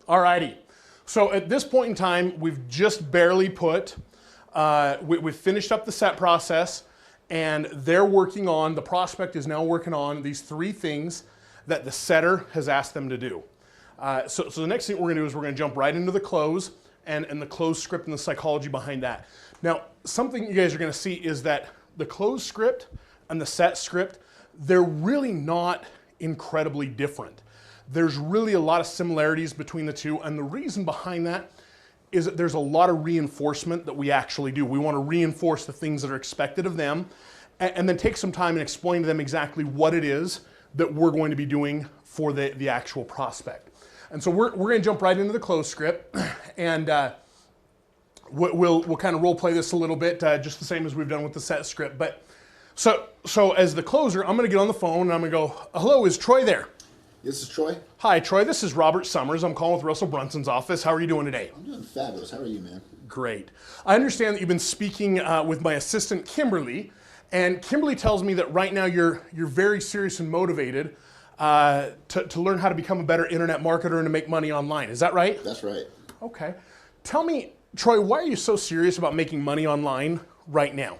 Alrighty. So at this point in time, we've just barely put, we've finished up the set process, and the prospect is now working on these three things that the setter has asked them to do. So the next thing we're gonna do is we're gonna jump right into the close and the close script and the psychology behind that. Now, something you guys are gonna see is that the close script and the set script, they're really not incredibly different. There's really a lot of similarities between the two, and the reason behind that is that there's a lot of reinforcement that we actually do. We want to reinforce the things that are expected of them, and then take some time and explain to them exactly what it is that we're going to be doing for the actual prospect. And so we're going to jump right into the close script, and we'll kind of role play this a little bit, just the same as we've done with the set script. But so as the closer, I'm going to get on the phone and I'm going to go, "Hello, is Troy there?" This is Troy. Hi, Troy. This is Robert Summers. I'm calling with Russell Brunson's office. How are you doing today? I'm doing fabulous. How are you, man? Great. I understand that you've been speaking with my assistant, Kimberly, and Kimberly tells me that right now you're very serious and motivated to learn how to become a better internet marketer and to make money online. Is that right? That's right. Okay. Tell me, Troy, why are you so serious about making money online right now?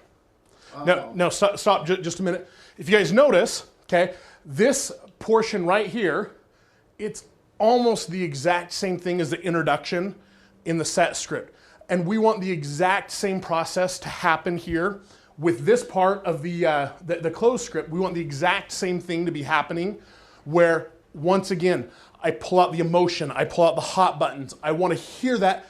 No, stop just a minute. If you guys notice, okay, this portion right here, it's almost the exact same thing as the introduction in the set script. And we want the exact same process to happen here with this part of the close script. We want the exact same thing to be happening, where once again, I pull out the emotion, I pull out the hot buttons. I want to hear that.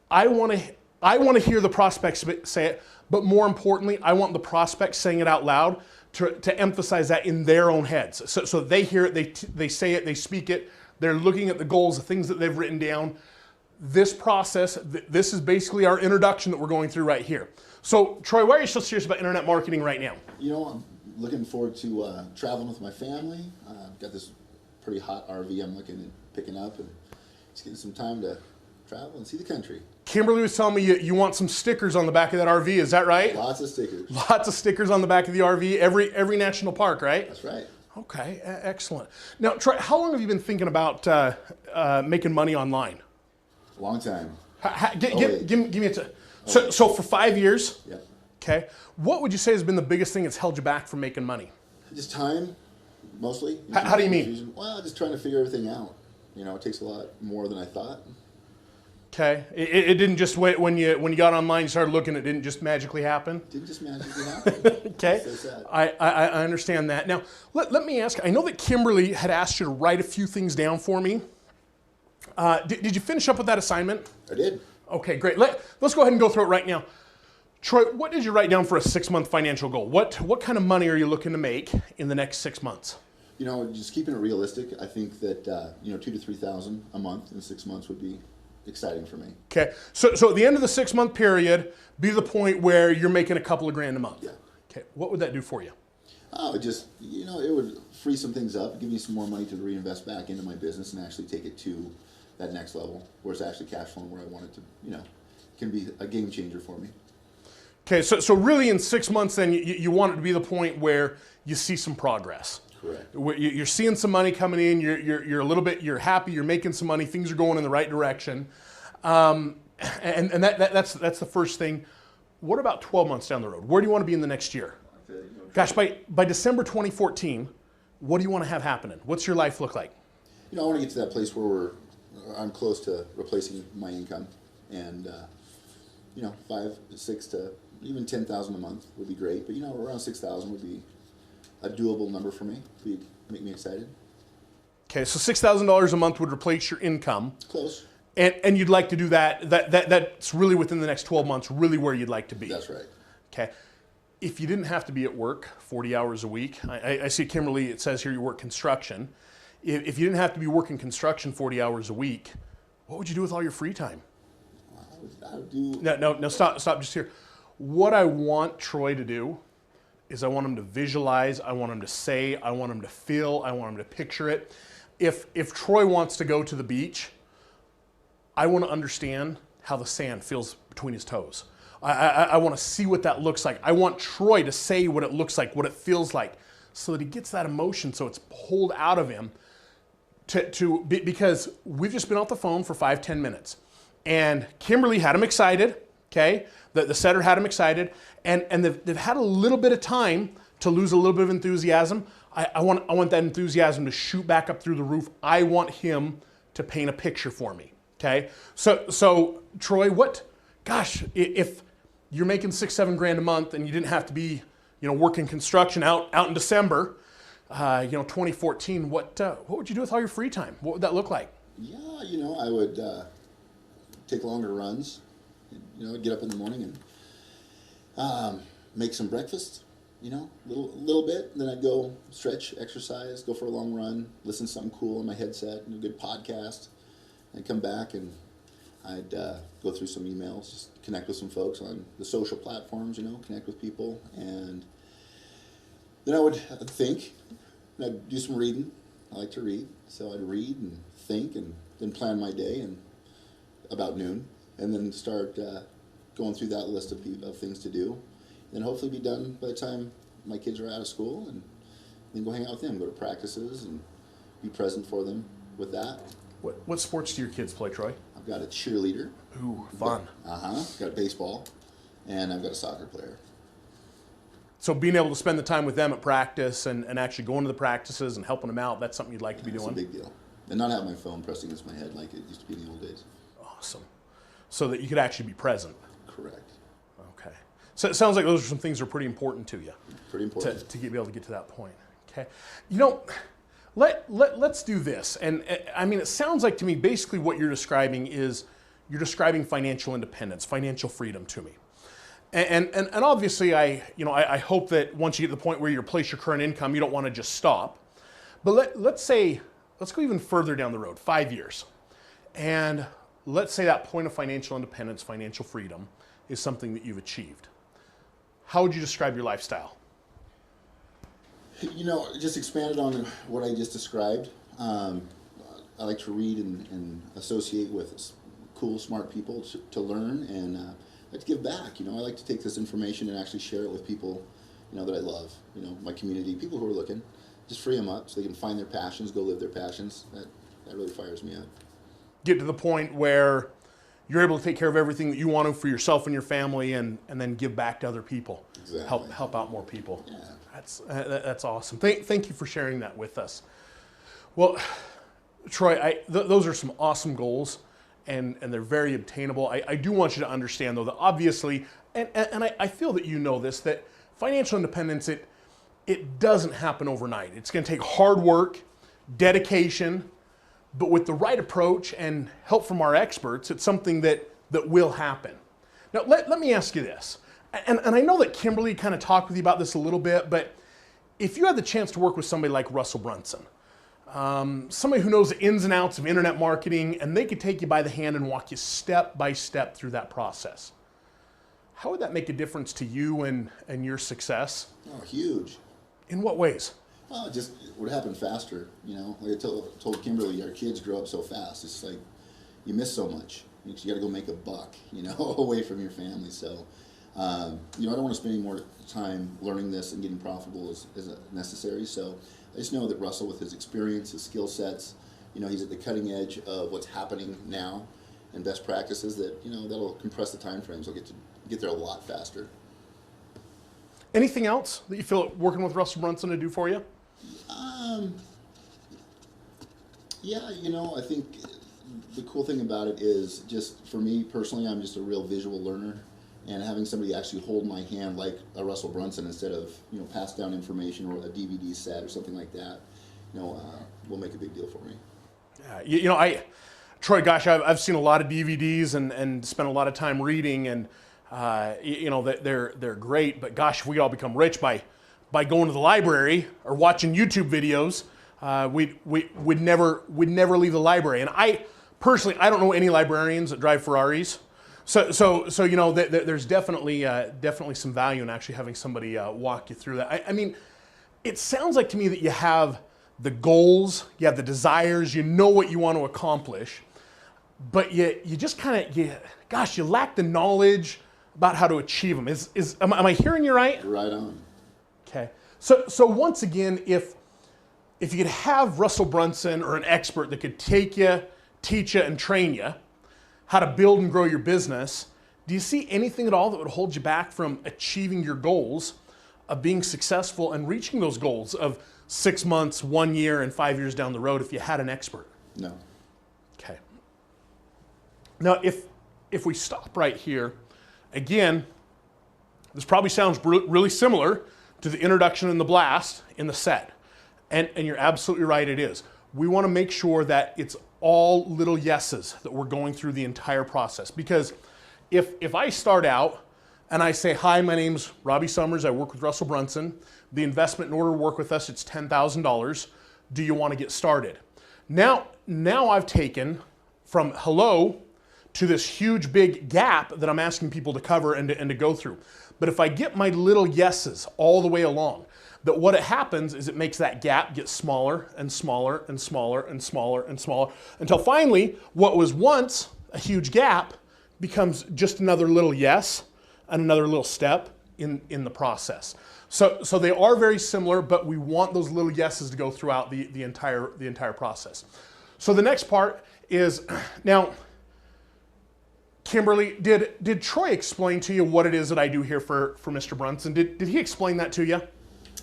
I want to hear the prospects say it, but more importantly, I want the prospects saying it out loud to emphasize that in their own heads. So they hear it, they say it, they speak it, they're looking at the goals, the things that they've written down. This process, this is basically our introduction that we're going through right here. So Troy, why are you so serious about internet marketing right now? You know, I'm looking forward to traveling with my family. I've got this pretty hot RV I'm looking at picking up, and just getting some time to travel and see the country. Kimberly was telling me you want some stickers on the back of that RV, is that right? Lots of stickers. Lots of stickers on the back of the RV, every national park, right? That's right. Okay, excellent. Now, Troy, how long have you been thinking about making money online? A long time. Give me a so for 5 years? Yeah. Okay. What would you say has been the biggest thing that's held you back from making money? Just time, mostly. How do you mean? Well, just trying to figure everything out. You know, it takes a lot more than I thought. Okay. It didn't just wait when you got online, you started looking, it didn't just magically happen? Didn't just magically happen. Okay. So sad. I understand that. Now, let me ask, I know that Kimberly had asked you to write a few things down for me. Did you finish up with that assignment? I did. Okay, great. Let's go ahead and go through it right now. Troy, what did you write down for a 6-month financial goal? What kind of money are you looking to make in the next 6 months? You know, just keeping it realistic, I think that, $2,000 to $3,000 a month in 6 months would be exciting for me. Okay, so at the end of the 6-month period, be the point where you're making a couple of grand a month. Yeah. Okay, what would that do for you? Oh, it would free some things up, give me some more money to reinvest back into my business and actually take it to that next level where it's actually cash flowing where I want it to, can be a game changer for me. Okay, so really in 6 months then you want it to be the point where you see some progress. Correct. You're seeing some money coming in, you're a little bit, you're happy, you're making some money, things are going in the right direction. And that's the first thing. What about 12 months down the road? Where do you want to be in the next year? Gosh, by December 2014, what do you want to have happening? What's your life look like? I want to get to that place where I'm close to replacing my income, and 5, 6 to even 10,000 a month would be great. But around 6,000 would be a doable number for me. Make me excited. Okay, so $6,000 a month would replace your income. Close. And you'd like to do that. That's really within the next 12 months, really where you'd like to be. That's right. Okay. If you didn't have to be at work 40 hours a week, I see Kimberly, it says here you work construction. If you didn't have to be working construction 40 hours a week, what would you do with all your free time? I would do... No, stop just here. What I want Troy to do is I want him to visualize, I want him to say, I want him to feel, I want him to picture it. If Troy wants to go to the beach, I want to understand how the sand feels between his toes. I want to see what that looks like. I want Troy to say what it looks like, what it feels like, so that he gets that emotion, so it's pulled out of him. because we've just been off the phone for 5-10 minutes, and Kimberly had him excited. Okay, the setter had him excited, and they've had a little bit of time to lose a little bit of enthusiasm. I want that enthusiasm to shoot back up through the roof. I want him to paint a picture for me. Okay, so Troy, if you're making $6-7 grand a month and you didn't have to be, working construction out in December, 2014, what would you do with all your free time? What would that look like? Yeah, I would take longer runs. Get up in the morning and make some breakfast. Little bit. Then I'd go stretch, exercise, go for a long run, listen to something cool on my headset, a good podcast. I'd come back and I'd go through some emails, just connect with some folks on the social platforms, connect with people. And then I would think, and I'd do some reading. I like to read. So I'd read and think and then plan my day and about noon. And then start going through that list of things to do. Then hopefully be done by the time my kids are out of school, and then go hang out with them, go to practices and be present for them with that. What sports do your kids play, Troy? I've got a cheerleader. Ooh, fun. Got a baseball, and I've got a soccer player. So being able to spend the time with them at practice and actually going to the practices and helping them out, that's something you'd like to be doing? It's a big deal. And not have my phone pressed against my head like it used to be in the old days. Awesome. So that you could actually be present. Correct. Okay. So it sounds like those are some things that are pretty important to you. Pretty important. To be able to get to that point. Okay. Let's do this. And it sounds like to me basically what you're describing is you're describing financial independence, financial freedom to me. And obviously I hope that once you get to the point where you replace your current income, you don't want to just stop. But let's go even further down the road, 5 years. And let's say that point of financial independence, financial freedom is something that you've achieved. How would you describe your lifestyle? Just expanded on what I just described. I like to read and associate with cool, smart people to learn, and I like to give back. I like to take this information and actually share it with people, that I love. My community, people who are looking, just free them up so they can find their passions, go live their passions. That really fires me up. Get to the point where you're able to take care of everything that you want to for yourself and your family, and then give back to other people. Exactly. Help out more people. Yeah. That's awesome. Thank you for sharing that with us. Well, Troy, those are some awesome goals, and they're very obtainable. I do want you to understand, though, that obviously, and I feel that you know this, that financial independence, it doesn't happen overnight. It's going to take hard work, dedication, but with the right approach and help from our experts, it's something that will happen. Now, let me ask you this. And I know that Kimberly kind of talked with you about this a little bit, but if you had the chance to work with somebody like Russell Brunson, somebody who knows the ins and outs of internet marketing, and they could take you by the hand and walk you step by step through that process, how would that make a difference to you and your success? Oh, huge. In what ways? Well, it just would happen faster. Like I told Kimberly, our kids grow up so fast. It's like you miss so much. You got to go make a buck, away from your family. So, I don't want to spend any more time learning this and getting profitable as necessary. So I just know that Russell, with his experience, his skill sets, he's at the cutting edge of what's happening now and best practices that, that'll compress the time frames. I'll get there a lot faster. Anything else that you feel working with Russell Brunson to do for you? Yeah, I think the cool thing about it is, just for me personally, I'm just a real visual learner, and having somebody actually hold my hand like a Russell Brunson instead of, pass down information or a DVD set or something like that, will make a big deal for me. Yeah, Troy, gosh, I've seen a lot of DVDs and spent a lot of time reading, and they're great, but gosh, if we all become rich by going to the library or watching YouTube videos, we'd never leave the library. And I personally don't know any librarians that drive Ferraris, so there's definitely some value in actually having somebody walk you through that. It sounds like to me that you have the goals, you have the desires, you know what you want to accomplish, but you just you lack the knowledge about how to achieve them. Am I hearing you right? Right on. Okay. So once again, if if you could have Russell Brunson or an expert that could take you, teach you, and train you how to build and grow your business, do you see anything at all that would hold you back from achieving your goals of being successful and reaching those goals of 6 months, 1 year, and 5 years down the road if you had an expert? No. Okay. Now, if we stop right here, again, this probably sounds really similar to the introduction and the blast in the set. And you're absolutely right, it is. We want to make sure that it's all little yeses that we're going through the entire process. Because if I start out and I say, hi, my name's Robbie Summers, I work with Russell Brunson. The investment in order to work with us, it's $10,000. Do you want to get started? Now I've taken from hello to this huge big gap that I'm asking people to cover and to go through. But if I get my little yeses all the way along, that what it happens is it makes that gap get smaller and smaller and smaller and smaller and smaller until finally what was once a huge gap becomes just another little yes and another little step in the process. So they are very similar, but we want those little yeses to go throughout the entire process. So the next part is, now, Kimberly, did Troy explain to you what it is that I do here for Mr. Brunson? Did he explain that to you?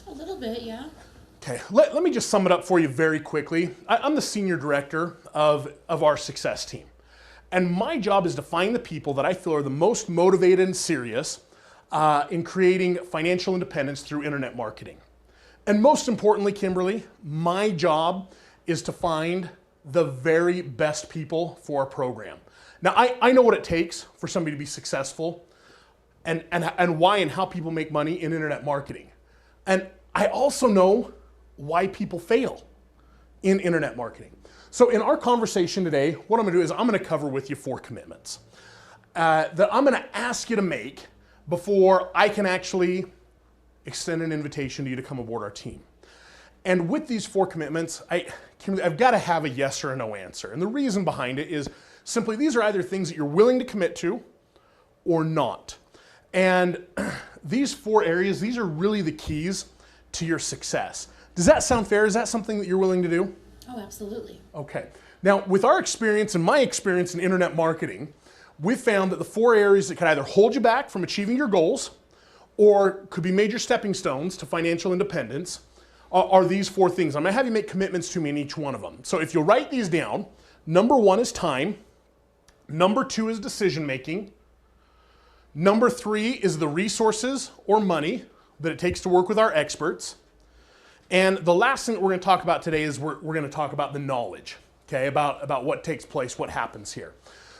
A little bit, yeah. Okay, let me just sum it up for you very quickly. I'm the senior director of our success team. And my job is to find the people that I feel are the most motivated and serious in creating financial independence through internet marketing. And most importantly, Kimberly, my job is to find the very best people for our program. Now, I know what it takes for somebody to be successful and why and how people make money in internet marketing. And I also know why people fail in internet marketing. So in our conversation today, what I'm gonna do is I'm gonna cover with you 4 commitments that I'm gonna ask you to make before I can actually extend an invitation to you to come aboard our team. And with these 4 commitments, I've gotta have a yes or a no answer. And the reason behind it is simply these are either things that you're willing to commit to or not. And these 4 areas, these are really the keys to your success. Does that sound fair? Is that something that you're willing to do? Oh, absolutely. Okay. Now, with our experience and my experience in internet marketing, we've found that the 4 areas that can either hold you back from achieving your goals or could be major stepping stones to financial independence are these 4 things. I'm gonna have you make commitments to me in each one of them. So if you'll write these down, number 1 is time. Number 2 is decision making. Number 3 is the resources or money that it takes to work with our experts. And the last thing that we're going to talk about today is we're going to talk about the knowledge, okay, about what takes place, what happens here.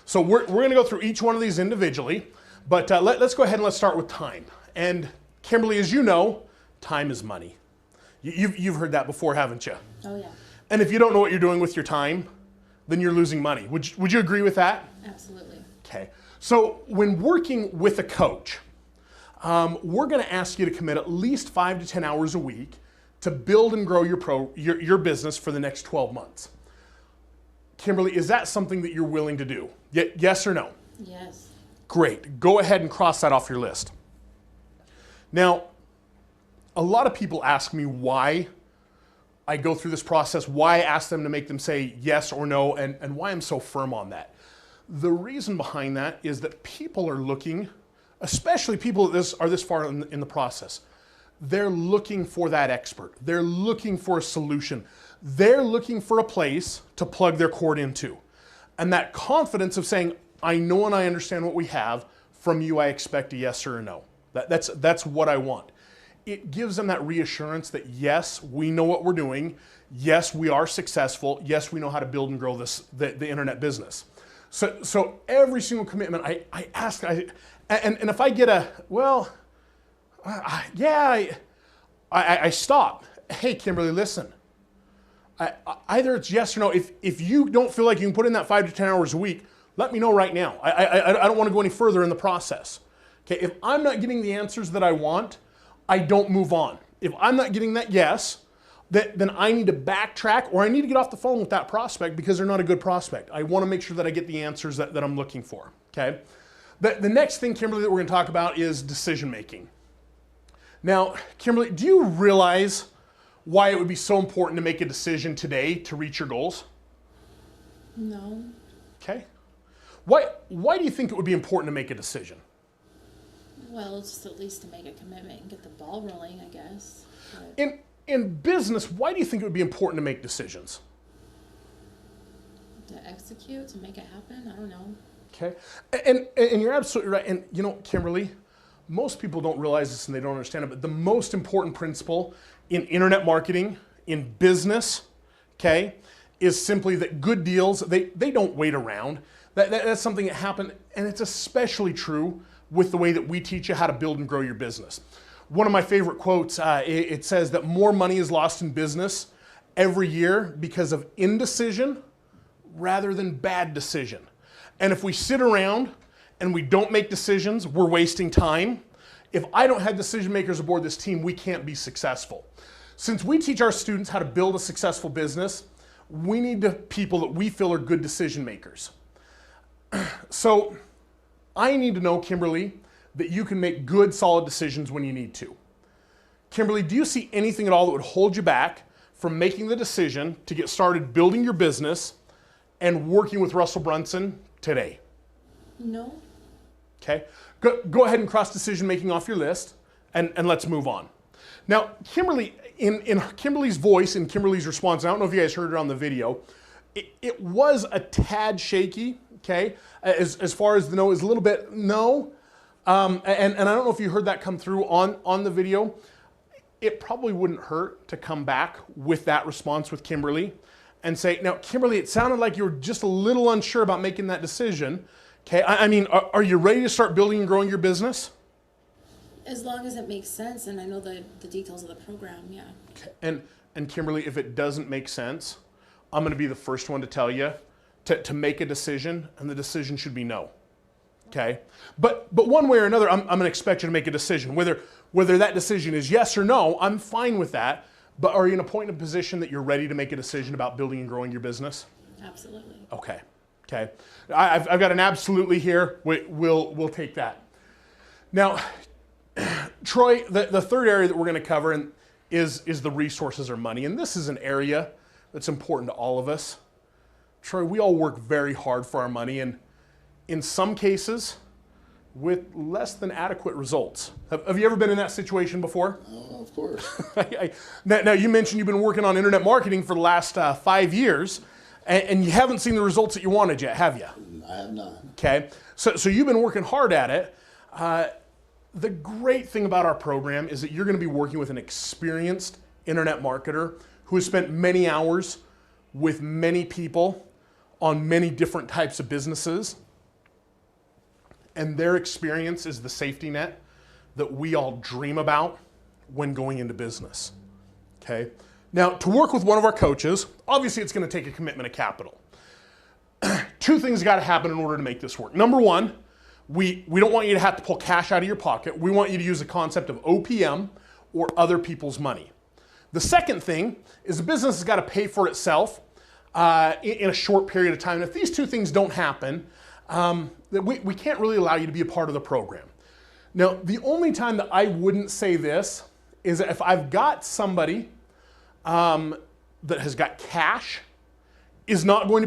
So we're going to go through each one of these individually, but let's go ahead and let's start with time. And Kimberly, as you know, time is money. You've heard that before, haven't you? Oh, yeah. And if you don't know what you're doing with your time, then you're losing money. Would you agree with that? Absolutely. Okay. So when working with a coach, we're going to ask you to commit at least 5 to 10 hours a week to build and grow your business for the next 12 months. Kimberly, is that something that you're willing to do? Yes or no? Yes. Great. Go ahead and cross that off your list. Now, a lot of people ask me why I go through this process, why I ask them to make them say yes or no, and why I'm so firm on that. The reason behind that is that people are looking, especially people that are this far in the process, they're looking for that expert. They're looking for a solution. They're looking for a place to plug their cord into. And that confidence of saying, I know and I understand what we have, from you I expect a yes or a no. That's what I want. It gives them that reassurance that yes, we know what we're doing. Yes, we are successful. Yes, we know how to build and grow the internet business. So every single commitment I ask, and if I get a, well, yeah, I stop. Hey, Kimberly, listen. Either it's yes or no. If you don't feel like you can put in that 5 to 10 hours a week, let me know right now. I don't want to go any further in the process. Okay, if I'm not getting the answers that I want, I don't move on. If I'm not getting that yes, then I need to backtrack or I need to get off the phone with that prospect because they're not a good prospect. I want to make sure that I get the answers that I'm looking for, okay? The next thing, Kimberly, that we're going to talk about is decision making. Now, Kimberly, do you realize why it would be so important to make a decision today to reach your goals? No. Okay. Why do you think it would be important to make a decision? Well, just at least to make a commitment and get the ball rolling, I guess. But In business, why do you think it would be important to make decisions? to execute, to make it happen, I don't know. Okay. And you're absolutely right. And you know, Kimberly, most people don't realize this and they don't understand it, but the most important principle in internet marketing, in business, okay, is simply that good deals, they don't wait around. That's something that happened, and it's especially true with the way that we teach you how to build and grow your business. One of my favorite quotes, it says that more money is lost in business every year because of indecision rather than bad decision. And if we sit around and we don't make decisions, we're wasting time. If I don't have decision makers aboard this team, we can't be successful. Since we teach our students how to build a successful business, we need people that we feel are good decision makers. So I need to know, Kimberly, that you can make good, solid decisions when you need to. Kimberly, do you see anything at all that would hold you back from making the decision to get started building your business and working with Russell Brunson today? No. Okay, go ahead and cross decision making off your list and let's move on. Now, Kimberly, in Kimberly's voice, in Kimberly's response, I don't know if you guys heard it on the video, it was a tad shaky, okay? As far as the no is a little bit no. And I don't know if you heard that come through on the video. It probably wouldn't hurt to come back with that response with Kimberly and say, now, Kimberly, it sounded like you were just a little unsure about making that decision. Okay, I mean, are you ready to start building and growing your business? As long as it makes sense and I know the details of the program, yeah. Okay. And Kimberly, if it doesn't make sense, I'm gonna be the first one to tell you to make a decision, and the decision should be no. Okay? But one way or another, I'm gonna expect you to make a decision. Whether that decision is yes or no, I'm fine with that. But are you in a point of position that you're ready to make a decision about building and growing your business? Absolutely. Okay. Okay. I've got an absolutely here. We'll take that. Now, Troy, the third area that we're going to cover is the resources or money. And this is an area that's important to all of us. Troy, we all work very hard for our money, and in some cases, with less than adequate results. Have you ever been in that situation before? Oh, of course. Now, you mentioned you've been working on internet marketing for the last 5 years, and you haven't seen the results that you wanted yet, have you? I have not. Okay, so you've been working hard at it. The great thing about our program is that you're going to be working with an experienced internet marketer who has spent many hours with many people on many different types of businesses. And their experience is the safety net that we all dream about when going into business. Okay? Now, to work with one of our coaches, obviously it's going to take a commitment of capital. Two things got to happen in order to make this work. Number one, we don't want you to have to pull cash out of your pocket. We want you to use the concept of OPM, or other people's money. The second thing is the business has got to pay for itself in a short period of time. And if these two things don't happen, we can't really allow you to be a part of the program. Now, the only time that I wouldn't say this is that if I've got somebody that has got cash, that's not going to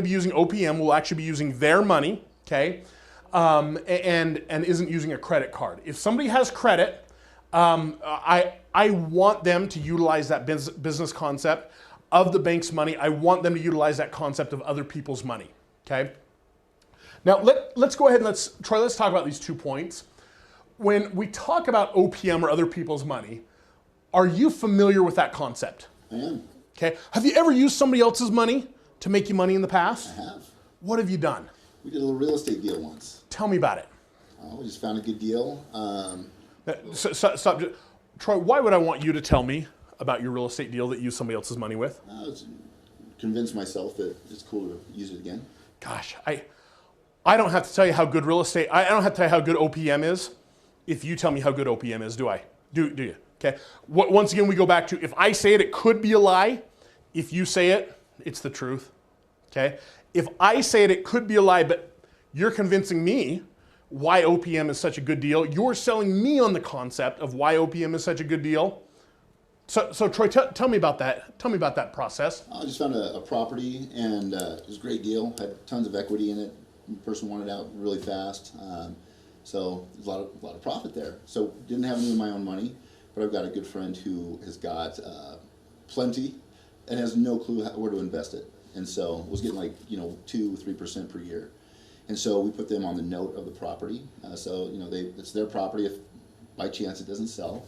be using OPM, will actually be using their money, okay, and isn't using a credit card. If somebody has credit, I want them to utilize that business concept of the bank's money. I want them to utilize that concept of other people's money, okay? Now, let's go ahead and let's talk about these 2 points. When we talk about OPM, or other people's money, are you familiar with that concept? I am. Okay. Have you ever used somebody else's money to make you money in the past? I have. What have you done? We did a little real estate deal once. Tell me about it. We just found a good deal. Stop. Troy, why would I want you to tell me about your real estate deal that you used somebody else's money with? I was convinced myself that it's cool to use it again. Gosh, I don't have to tell you how good real estate, I don't have to tell you how good OPM is if you tell me how good OPM is, do I? Do you? Okay. Once again, we go back to, if I say it, it could be a lie. If you say it, it's the truth. Okay. If I say it, it could be a lie, but you're convincing me why OPM is such a good deal. You're selling me on the concept of why OPM is such a good deal. So Troy, tell me about that. Tell me about that process. I just found a property, and it was a great deal. Had tons of equity in it. The person wanted out really fast, so there's a lot of profit there. So didn't have any of my own money, but I've got a good friend who has got plenty and has no clue where to invest it, and so was getting like 2-3% per year. And so we put them on the note of the property. So it's their property if by chance it doesn't sell.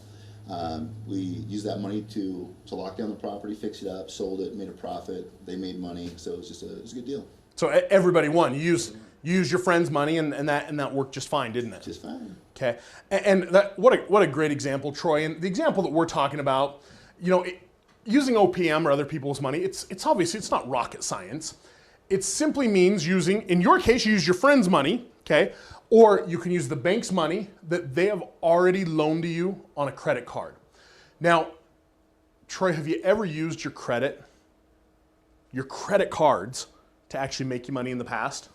We used that money to lock down the property, fix it up, sold it, made a profit. They made money, so it was a good deal. So everybody won. You used your friend's money, and that worked just fine, didn't it? Just fine. Okay, and what a great example, Troy. And the example that we're talking about, using OPM or other people's money, it's obviously it's not rocket science. It simply means using, in your case, you use your friend's money, okay, or you can use the bank's money that they have already loaned to you on a credit card. Now, Troy, have you ever used your credit cards to actually make you money in the past?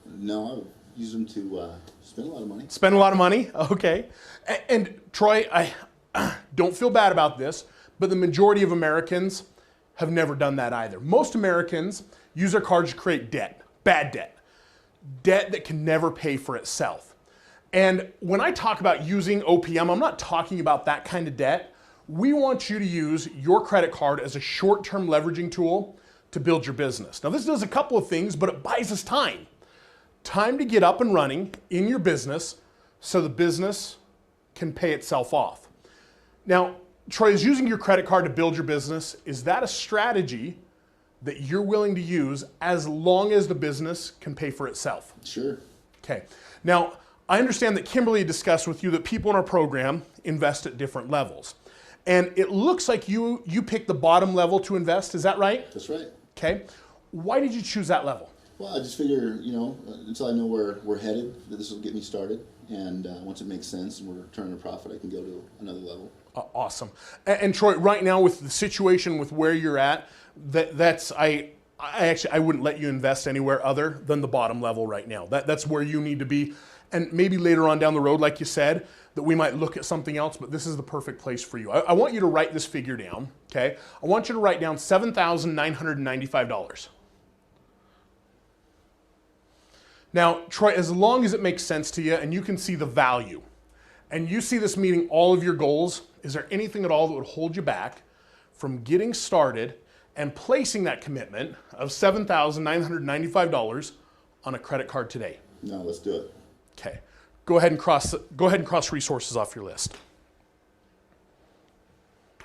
No, I use them to spend a lot of money. Spend a lot of money? Okay. And Troy, I don't feel bad about this, but the majority of Americans have never done that either. Most Americans use their cards to create debt, bad debt that can never pay for itself. And when I talk about using OPM, I'm not talking about that kind of debt. We want you to use your credit card as a short-term leveraging tool to build your business. Now, this does a couple of things, but it buys us time. Time to get up and running in your business so the business can pay itself off. Now, Troy, is using your credit card to build your business, is that a strategy that you're willing to use as long as the business can pay for itself? Sure. Okay. Now, I understand that Kimberly discussed with you that people in our program invest at different levels. And it looks like you picked the bottom level to invest, is that right? That's right. Okay. Why did you choose that level? Well, I just figure, until I know where we're headed, that this will get me started. And once it makes sense and we're turning a profit, I can go to another level. Awesome. And Troy, right now with the situation with where you're at, I wouldn't let you invest anywhere other than the bottom level right now. That's where you need to be. And maybe later on down the road, like you said, that we might look at something else, but this is the perfect place for you. I want you to write this figure down, okay? I want you to write down $7,995. Now, Troy, as long as it makes sense to you and you can see the value, and you see this meeting all of your goals, is there anything at all that would hold you back from getting started and placing that commitment of $7,995 on a credit card today? No, let's do it. Okay. Go ahead and cross resources off your list.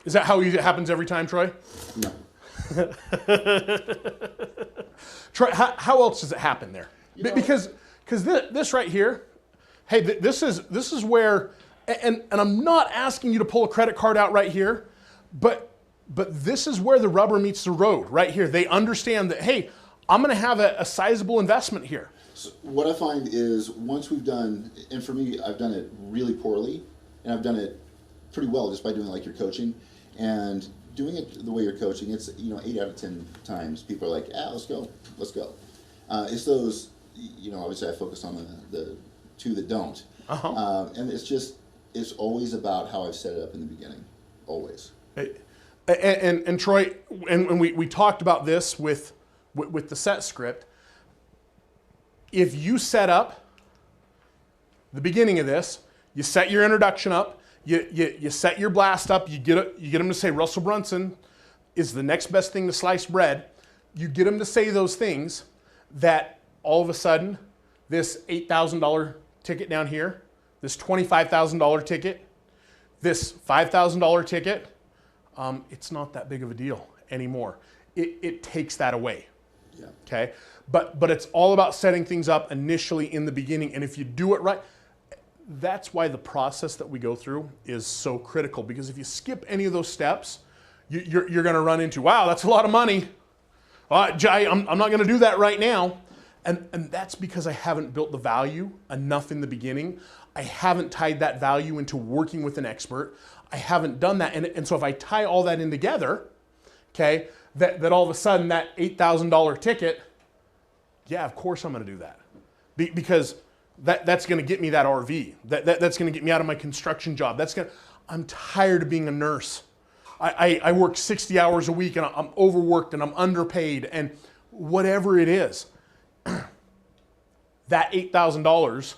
Is that how it happens every time, Troy? No. Troy, how else does it happen there? Because this right here, hey, this is where, and I'm not asking you to pull a credit card out right here, but this is where the rubber meets the road, right here. They understand that, hey, I'm going to have a sizable investment here. So what I find is once we've done, and for me, I've done it really poorly, and I've done it pretty well just by doing like your coaching, and doing it the way you're coaching, it's 8 out of 10 times people are like, let's go. It's those, obviously I focus on the two that don't, and it's always about how I've set it up in the beginning, always. And Troy, and we talked about this with the set script. If you set up the beginning of this, you set your introduction up, you set your blast up, you get them to say Russell Brunson is the next best thing to sliced bread. You get them to say those things that all of a sudden this $8,000 ticket down here, this $25,000 ticket, this $5,000 ticket, it's not that big of a deal anymore. It takes that away. Yeah. Okay. But it's all about setting things up initially in the beginning. And if you do it right, that's why the process that we go through is so critical. Because if you skip any of those steps, you're going to run into, wow, that's a lot of money. I'm not going to do that right now. And that's because I haven't built the value enough in the beginning. I haven't tied that value into working with an expert. I haven't done that. And so if I tie all that in together, okay, that all of a sudden that $8,000 ticket, yeah, of course I'm going to do that. Because that's going to get me that RV. That's going to get me out of my construction job. I'm tired of being a nurse. I work 60 hours a week and I'm overworked and I'm underpaid and whatever it is. That $8,000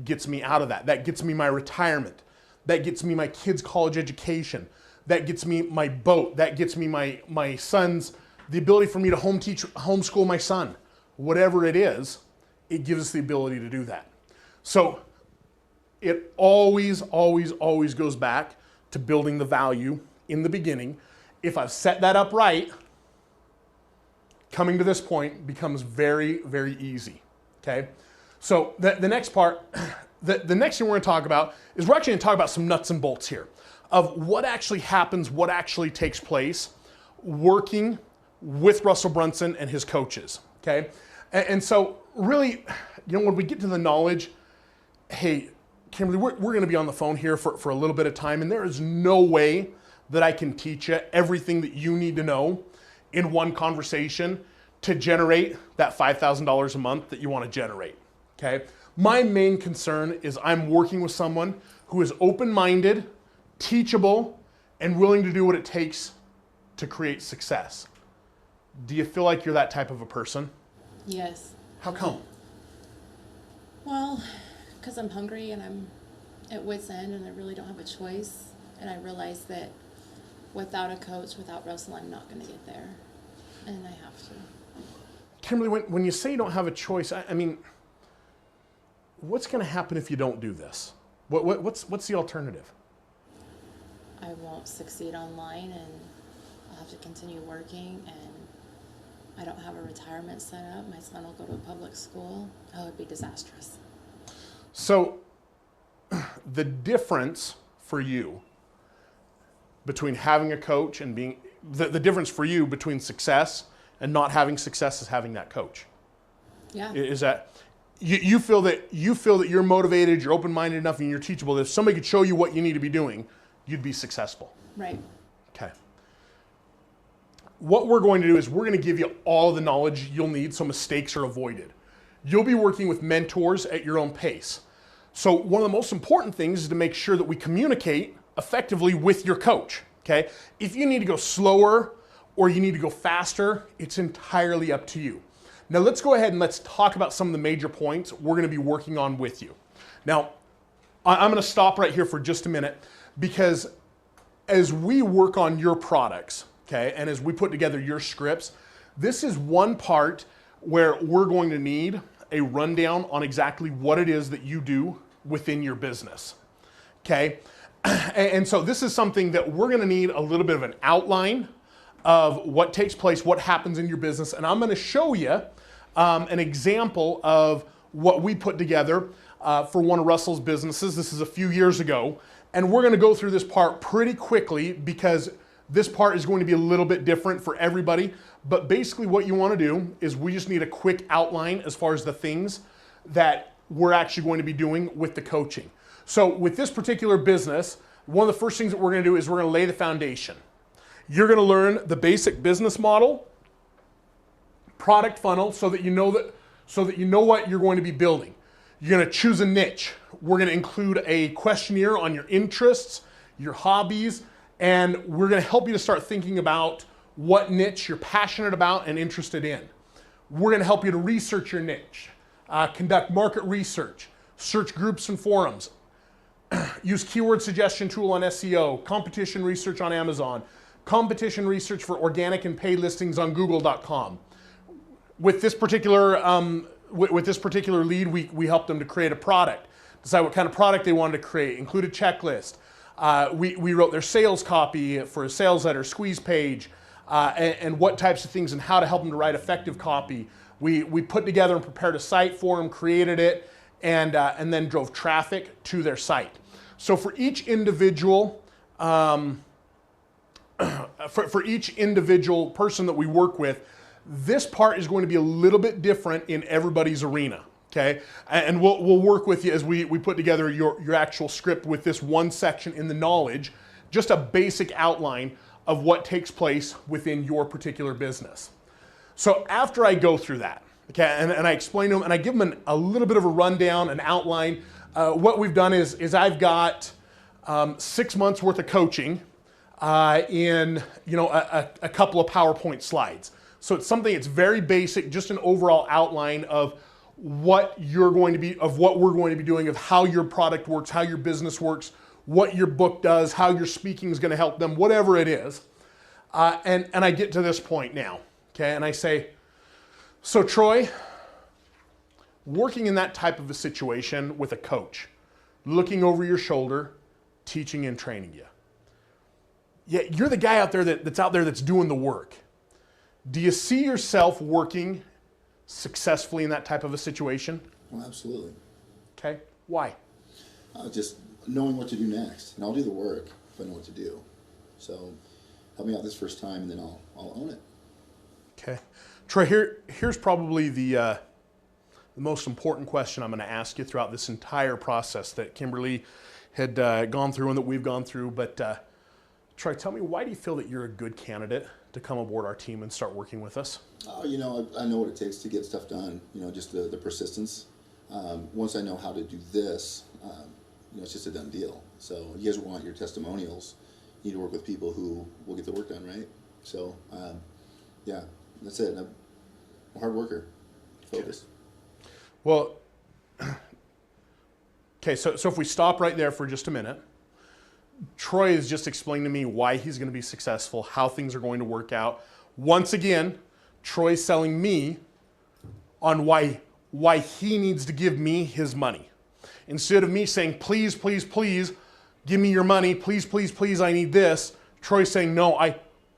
gets me out of that. That gets me my retirement. That gets me my kids' college education. That gets me my boat. That gets me my son's, the ability for me to homeschool my son. Whatever it is, it gives us the ability to do that. So it always, always, always goes back to building the value in the beginning. If I've set that up right, coming to this point becomes very, very easy, okay? So the next part, the next thing we're gonna talk about is we're actually gonna talk about some nuts and bolts here of what actually happens, what actually takes place working with Russell Brunson and his coaches, okay? And so really, when we get to the knowledge, hey, Kimberly, we're gonna be on the phone here for a little bit of time, and there is no way that I can teach you everything that you need to know in one conversation to generate that $5,000 a month that you wanna generate, okay? My main concern is I'm working with someone who is open-minded, teachable, and willing to do what it takes to create success. Do you feel like you're that type of a person? Yes. How come? Well, because I'm hungry and I'm at wit's end and I really don't have a choice. And I realize that without a coach, without Russell, I'm not going to get there. And I have to. Kimberly, when you say you don't have a choice, I mean, what's going to happen if you don't do this? What's the alternative? I won't succeed online and I'll have to continue working and I don't have a retirement set up. My son will go to a public school. Oh, it'd be disastrous. So the difference for you between having a coach and being, the difference for you between success and not having success is having that coach. Yeah. Is that you feel that you're motivated, you're open-minded enough, and you're teachable. That if somebody could show you what you need to be doing, you'd be successful. Right. Okay. What we're going to do is we're going to give you all the knowledge you'll need so mistakes are avoided. You'll be working with mentors at your own pace. So one of the most important things is to make sure that we communicate effectively with your coach, okay? If you need to go slower or you need to go faster, it's entirely up to you. Now let's go ahead and let's talk about some of the major points we're going to be working on with you. Now, I'm going to stop right here for just a minute because as we work on your products, okay, and as we put together your scripts, this is one part where we're going to need a rundown on exactly what it is that you do within your business, okay? And so this is something that we're gonna need a little bit of an outline of what takes place, what happens in your business, and I'm gonna show you an example of what we put together for one of Russell's businesses. This is a few years ago, and we're gonna go through this part pretty quickly because this part is going to be a little bit different for everybody, but basically what you want to do is we just need a quick outline as far as the things that we're actually going to be doing with the coaching. So with this particular business, one of the first things that we're going to do is we're going to lay the foundation. You're going to learn the basic business model, product funnel, so that you know what you're going to be building. You're going to choose a niche. We're going to include a questionnaire on your interests, your hobbies, and we're going to help you to start thinking about what niche you're passionate about and interested in. We're going to help you to research your niche, conduct market research, search groups and forums, use keyword suggestion tool on SEO, competition research on Amazon, competition research for organic and paid listings on Google.com. With this particular lead, we helped them to create a product, decide what kind of product they wanted to create, include a checklist. We wrote their sales copy for a sales letter, squeeze page, and what types of things and how to help them to write effective copy. We put together and prepared a site for them, created it, and then drove traffic to their site. So for each individual, for each individual person that we work with, this part is going to be a little bit different in everybody's arena. Okay, and we'll work with you as we put together your actual script with this one section in the knowledge, just a basic outline of what takes place within your particular business. So after I go through that, okay, and I explain to them and I give them a little bit of a rundown, an outline, what we've done is I've got 6 months worth of coaching in a couple of PowerPoint slides. So it's something that's very basic, just an overall outline of what you're going to be, of what we're going to be doing, of how your product works, how your business works, what your book does, how your speaking is going to help them, whatever it is. And I get to this point now, okay, and I say, so Troy, working in that type of a situation with a coach, looking over your shoulder, teaching and training you. Yeah, you're the guy out there that's out there that's doing the work. Do you see yourself working successfully in that type of a situation? Well, absolutely. Okay, why? Just knowing what to do next, and I'll do the work if I know what to do. So help me out this first time, and then I'll own it. Okay, Troy. Here's probably the most important question I'm going to ask you throughout this entire process that Kimberly had gone through and that we've gone through. But Troy, tell me, why do you feel that you're a good candidate to come aboard our team and start working with us? I know what it takes to get stuff done. Just the persistence. Once I know how to do this, it's just a done deal. So you guys want your testimonials. You need to work with people who will get the work done, right? So, yeah, that's it. I'm a hard worker, focused. Well, okay, so if we stop right there for just a minute, Troy has just explained to me why he's going to be successful, how things are going to work out. Once again, Troy's selling me on why he needs to give me his money. Instead of me saying, please, please, please, give me your money, please, please, please, I need this, Troy's saying, no,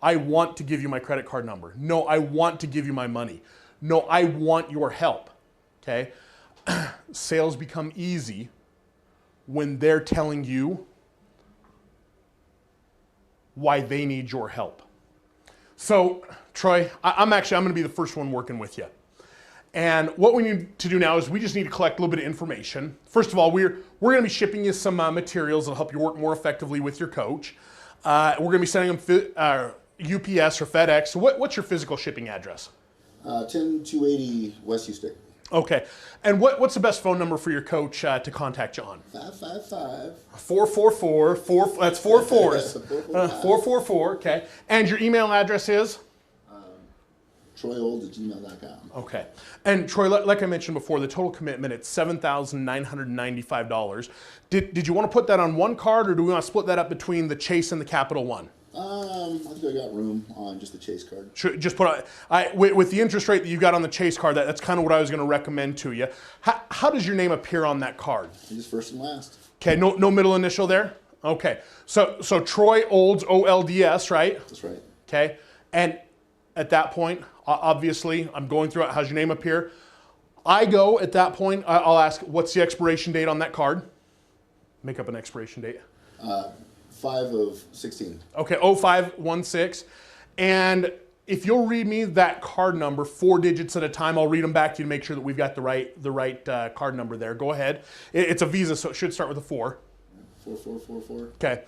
I want to give you my credit card number. No, I want to give you my money. No, I want your help, okay? Sales become easy when they're telling you why they need your help. So, Troy, I'm going to be the first one working with you. And what we need to do now is we just need to collect a little bit of information. First of all, we're going to be shipping you some materials that'll help you work more effectively with your coach. We're going to be sending them UPS or FedEx. So what's your physical shipping address? 10280 West Houston. Okay. And what's the best phone number for your coach to contact you on? 555. 444. That's 4 fours. 444. Okay. And your email address is? TroyOld@gmail.com. Okay. And Troy, like I mentioned before, the total commitment, it's $7,995. Did you want to put that on one card, or do we want to split that up between the Chase and the Capital One? I think I got room on just the Chase card. Just put with the interest rate that you got on the Chase card, that's kind of what I was going to recommend to you. How does your name appear on that card? Just first and last. Okay, no middle initial there? Okay. So Troy Olds, OLDS, right? That's right. Okay. And at that point, obviously, I'm going through it. How's your name appear? I go at that point, I'll ask, what's the expiration date on that card? Make up an expiration date. 5/16. Okay, 0516. And if you'll read me that card number 4 digits at a time, I'll read them back to you to make sure that we've got the right card number there. Go ahead. It's a Visa, so it should start with a 4. 4444. Okay.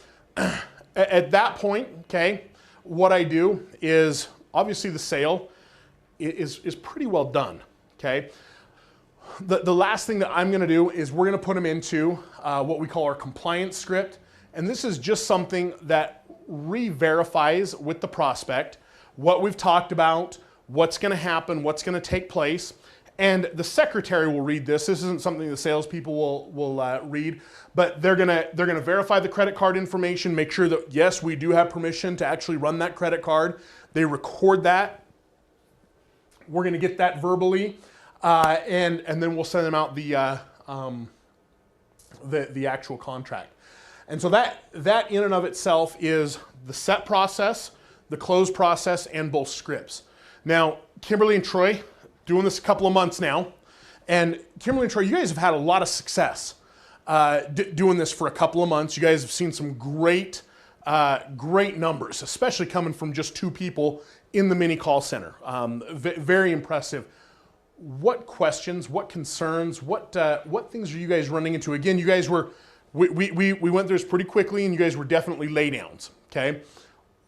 At that point, okay, what I do is, obviously the sale is pretty well done, okay? The last thing that I'm going to do is we're going to put them into what we call our compliance script. And this is just something that re-verifies with the prospect what we've talked about, what's going to happen, what's going to take place. And the secretary will read this. This isn't something the salespeople will read, but they're gonna verify the credit card information, make sure that yes, we do have permission to actually run that credit card. They record that. We're going to get that verbally, and then we'll send them out the actual contract. And so that in and of itself is the set process, the close process, and both scripts. Now, Kimberly and Troy, doing this a couple of months now, and Kimberly and Troy, you guys have had a lot of success doing this for a couple of months. You guys have seen some great numbers, especially coming from just 2 people in the mini call center. Very impressive. What questions, what concerns, what things are you guys running into? Again, you guys were, we went through this pretty quickly, and you guys were definitely laydowns, okay?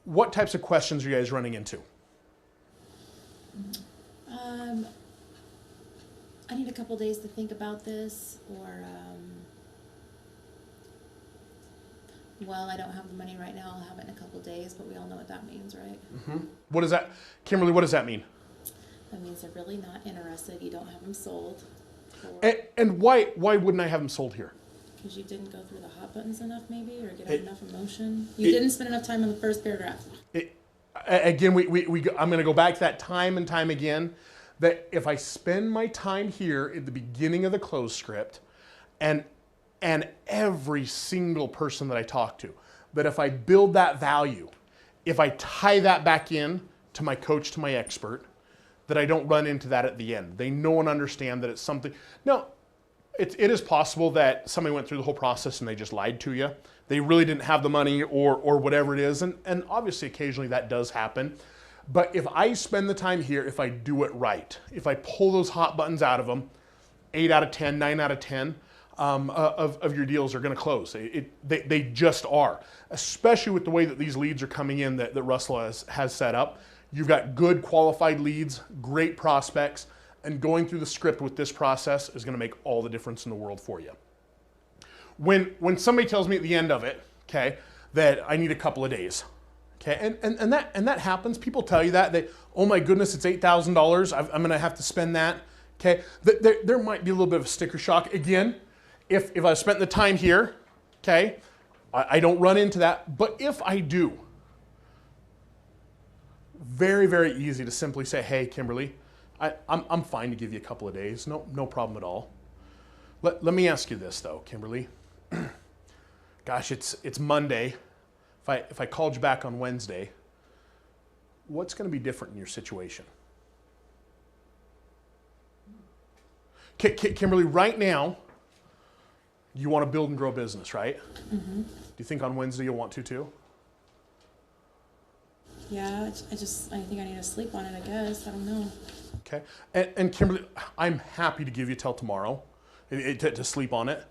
What types of questions are you guys running into? I need a couple days to think about this, or well, I don't have the money right now, I'll have it in a couple days, but we all know what that means, right? What does that, Kimberly, what does that mean? That means they're really not interested, you don't have them sold. And why wouldn't I have them sold here? Because you didn't go through the hot buttons enough maybe, or get enough emotion. You didn't spend enough time on the first paragraph. Again, I'm going to go back to that time and time again, that if I spend my time here at the beginning of the close script, and every single person that I talk to, that if I build that value, if I tie that back in to my coach, to my expert, that I don't run into that at the end. They know and understand that it's something. Now, it is possible that somebody went through the whole process and they just lied to you. They really didn't have the money or whatever it is. And obviously, occasionally that does happen. But if I spend the time here, if I do it right, if I pull those hot buttons out of them, 8 out of 10, 9 out of 10 of your deals are going to close. They just are, especially with the way that these leads are coming in that Russell has set up. You've got good qualified leads, great prospects, and going through the script with this process is going to make all the difference in the world for you. When somebody tells me at the end of it, okay, that I need a couple of days, okay, and that happens. People tell you that oh my goodness, it's $8,000. I'm going to have to spend that. Okay, there might be a little bit of a sticker shock again. If I spent the time here, okay, I don't run into that. But if I do, very, very easy to simply say, hey, Kimberly, I'm fine to give you a couple of days. No problem at all. Let me ask you this though, Kimberly. Gosh, it's Monday. If I called you back on Wednesday, what's going to be different in your situation? Kimberly, right now, you want to build and grow a business, right? Mm-hmm. Do you think on Wednesday you'll want to too? Yeah, I think I need to sleep on it, I guess. I don't know. Okay. And Kimberly, I'm happy to give you till tomorrow to sleep on it.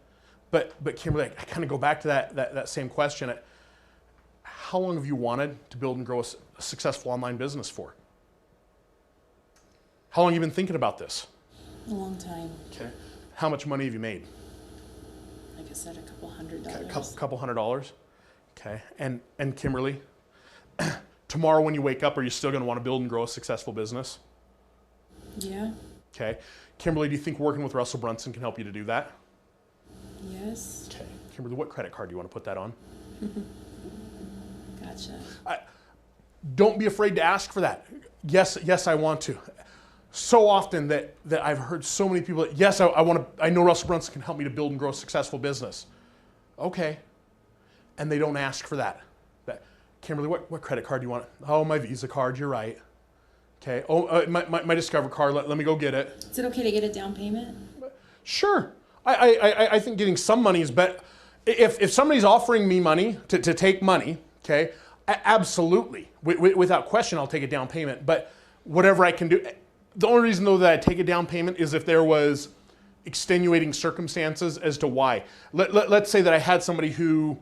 But Kimberly, I kind of go back to that same question. How long have you wanted to build and grow a successful online business for? How long have you been thinking about this? A long time. Okay. How much money have you made? Like I said, $200. Okay, couple $100. Okay. And Kimberly, tomorrow when you wake up, are you still going to want to build and grow a successful business? Yeah. Okay. Kimberly, do you think working with Russell Brunson can help you to do that? Yes. Okay. Kimberly, what credit card do you want to put that on? Gotcha. Don't be afraid to ask for that. Yes, I want to. So often that I've heard so many people that, yes, I know Russell Brunson can help me to build and grow a successful business. Okay. And they don't ask for that. Kimberly, what credit card do you want? Oh, my Visa card, you're right. Okay. Oh, my Discover card, let me go get it. Is it okay to get a down payment? Sure. I think getting some money is better. If somebody's offering me money to take money, okay, absolutely. Without question, I'll take a down payment. But whatever I can do, the only reason though that I take a down payment is if there was extenuating circumstances as to why. Let's say that I had somebody who,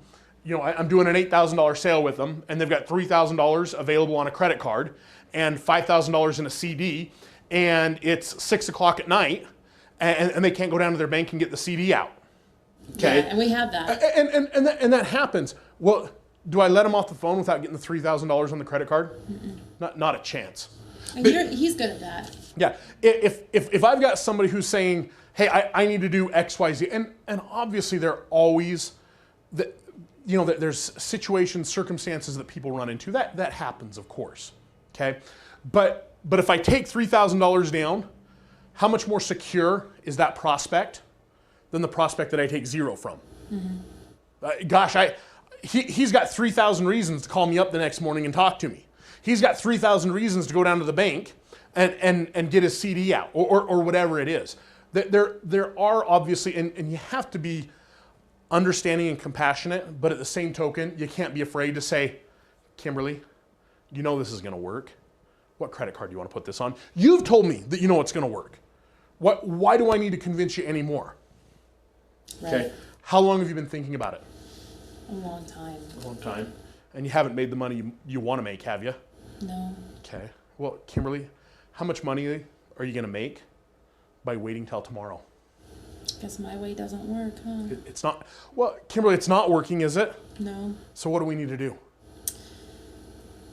I'm doing an $8,000 sale with them, and they've got $3,000 available on a credit card and $5,000 in a CD, and it's 6 o'clock at night, and they can't go down to their bank and get the CD out. Okay, yeah, and we have that. And that happens. Well, do I let them off the phone without getting the $3,000 on the credit card? Not a chance. And he's good at that. Yeah, if I've got somebody who's saying, hey, I need to do X, Y, Z, and obviously there are always there's situations, circumstances that people run into. That happens, of course. Okay, but if I take $3,000 down, how much more secure is that prospect than the prospect that I take zero from? Mm-hmm. He's got 3,000 reasons to call me up the next morning and talk to me. He's got 3,000 reasons to go down to the bank and get his CD out or whatever it is. There are obviously, and you have to be understanding and compassionate, but at the same token, you can't be afraid to say, Kimberly, you know this is going to work. What credit card do you want to put this on? You've told me that you know it's going to work. Why do I need to convince you anymore? Right. Okay. How long have you been thinking about it? A long time. A long time. And you haven't made the money you want to make, have you? No. Okay. Well, Kimberly, how much money are you going to make by waiting till tomorrow? Guess my way doesn't work, huh? It's not, well, Kimberly, it's not working, is it? No. So what do we need to do?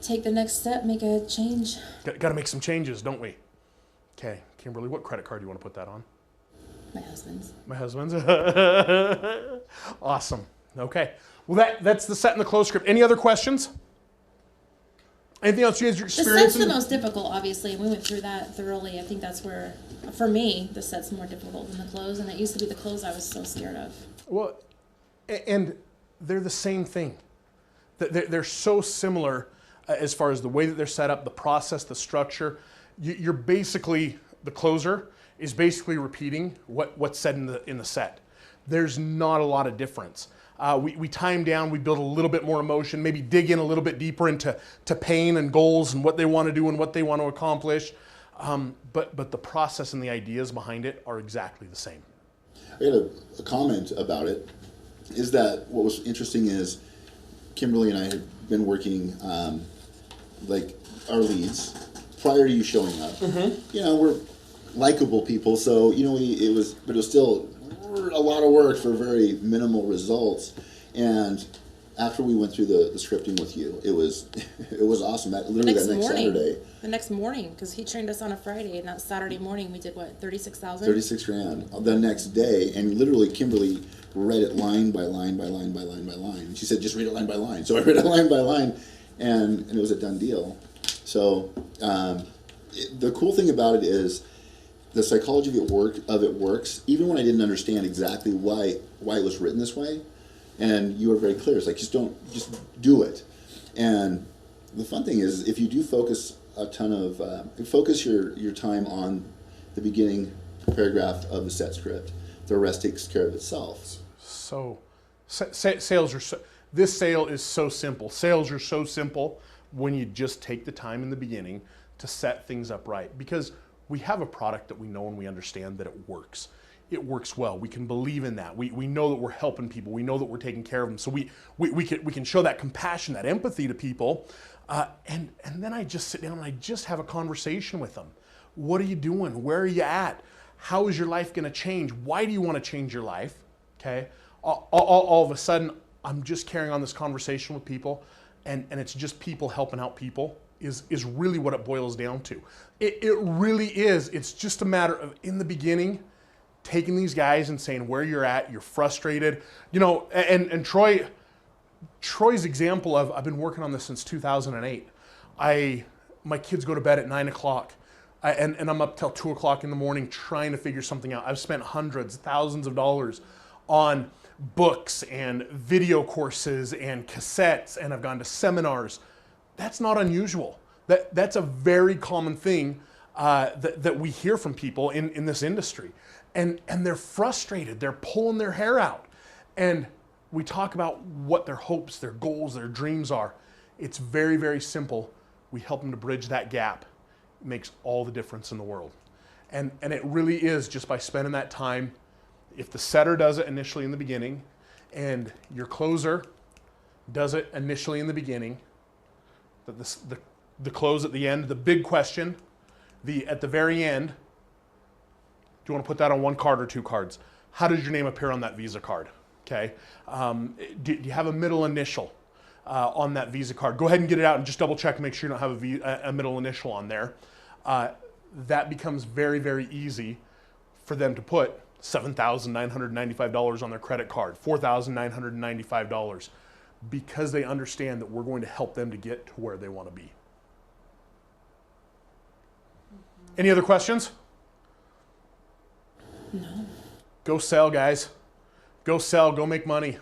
Take the next step, make a change. Got to make some changes, don't we? Okay, Kimberly, what credit card do you want to put that on? My husband's. My husband's? Awesome. Okay. Well, that's the set and the close script. Any other questions? Anything else you guys are The experiencing? set's the most difficult, obviously, and we went through that thoroughly. I think that's where, for me, the set's more difficult than the close, and it used to be the close I was so scared of. Well, and they're the same thing. They're so similar as far as the way that they're set up, the process, the structure. You're basically, the closer is basically repeating what's said in the set. There's not a lot of difference. We time down, we build a little bit more emotion, maybe dig in a little bit deeper into pain and goals and what they want to do and what they want to accomplish. But the process and the ideas behind it are exactly the same. I got a comment about it, is that what was interesting is Kimberly and I had been working like our leads prior to you showing up. Mm-hmm. You know, we're likable people, so you know it was still a lot of work for very minimal results. And after we went through the scripting with you, it was awesome. Literally that next Saturday. The next morning, because he trained us on a Friday, and that Saturday morning we did what, 36,000? 36 grand. The next day, and literally Kimberly read it line by line by line by line by line. And she said, just read it line by line. So I read it line by line, and it was a done deal. So the cool thing about it is the psychology of it works, even when I didn't understand exactly why it was written this way. And you were very clear. It's like, just do it. And the fun thing is, if you do focus focus your time on the beginning paragraph of the set script, the rest takes care of itself. So, sales are this sale is so simple. Sales are so simple when you just take the time in the beginning to set things up right. Because we have a product that we know and we understand that it works. It works well. We can believe in that. We know that we're helping people. We know that we're taking care of them. So we can show that compassion, that empathy to people. And then I just sit down and I just have a conversation with them. What are you doing? Where are you at? How is your life going to change? Why do you want to change your life? Okay. All of a sudden, I'm just carrying on this conversation with people, and it's just people helping out people is really what it boils down to. It really is. It's just a matter of, in the beginning, taking these guys and saying where you're at, you're frustrated, you know, and Troy's example of, I've been working on this since 2008. My kids go to bed at 9 o'clock and I'm up till 2 o'clock in the morning trying to figure something out. I've spent hundreds, thousands of dollars on books and video courses and cassettes, and I've gone to seminars. That's not unusual. That's a very common thing that we hear from people in this industry. And they're frustrated. They're pulling their hair out. And we talk about what their hopes, their goals, their dreams are. It's very, very simple. We help them to bridge that gap. It makes all the difference in the world. And it really is just by spending that time. If the setter does it initially in the beginning, and your closer does it initially in the beginning, the close at the end, the big question, at the very end, do you want to put that on one card or two cards? How does your name appear on that Visa card? Okay. Do you have a middle initial on that Visa card? Go ahead and get it out and just double check and make sure you don't have a middle initial on there. That becomes very, very easy for them to put $7,995 on their credit card, $4,995, because they understand that we're going to help them to get to where they want to be. Any other questions? No. Go sell, guys. Go sell, go make money.